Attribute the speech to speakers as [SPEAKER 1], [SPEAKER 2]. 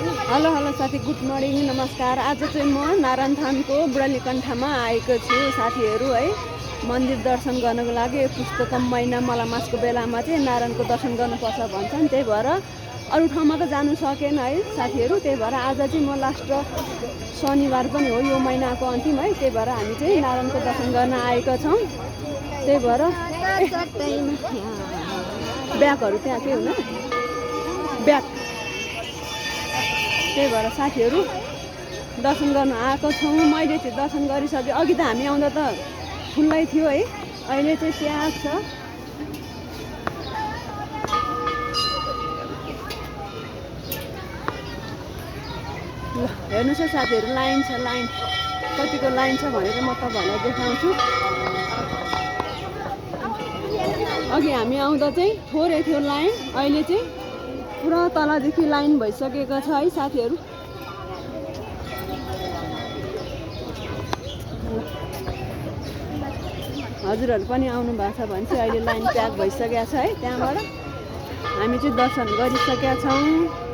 [SPEAKER 1] Hello hello साथी, good morning, नमस्कार। आज चाहिँ म नारायणथानको बुढालीकण्ठमा आएको छु साथीहरू है, मन्दिर दर्शन गर्नको लागि। पुस्तकम महिना मलामासको बेलामा चाहिँ नारायणको दर्शन गर्नुपर्छ भन्छन्, त्यही भएर अरू ठाउँमा त जानु सकेन है साथीहरू। त्यही भएर आज चाहिँ म लास्ट शनिबार पनि हो, यो महिनाको अन्तिम है, त्यही भएर हामी चाहिँ नारायणको दर्शन गर्न आएका छौँ। त्यही भएर ब्यागहरू त्यहाँ के हुन ब्याग, त्यही भएर साथीहरू दर्शन गर्न आएको छौँ। मैले चाहिँ दर्शन गरिसकेँ। अघि त हामी आउँदा त खुल्लै थियो है, अहिले चाहिँ प्याक छ। ल हेर्नुहोस् है साथीहरू, लाइन छ, लाइन कतिको लाइन छ भनेर म तपाईँहरूलाई देखाउँछु। अघि हामी आउँदा चाहिँ थोरै थियो लाइन, अहिले चाहिँ पुरा तलदेखि लाइन भइसकेको छ है साथीहरू। हजुरहरू पनि आउनु भएको छ भने चाहिँ अहिले लाइन प्याक भइसकेको छ है। त्यहाँबाट हामी चाहिँ दर्शन गरिसकेका छौँ।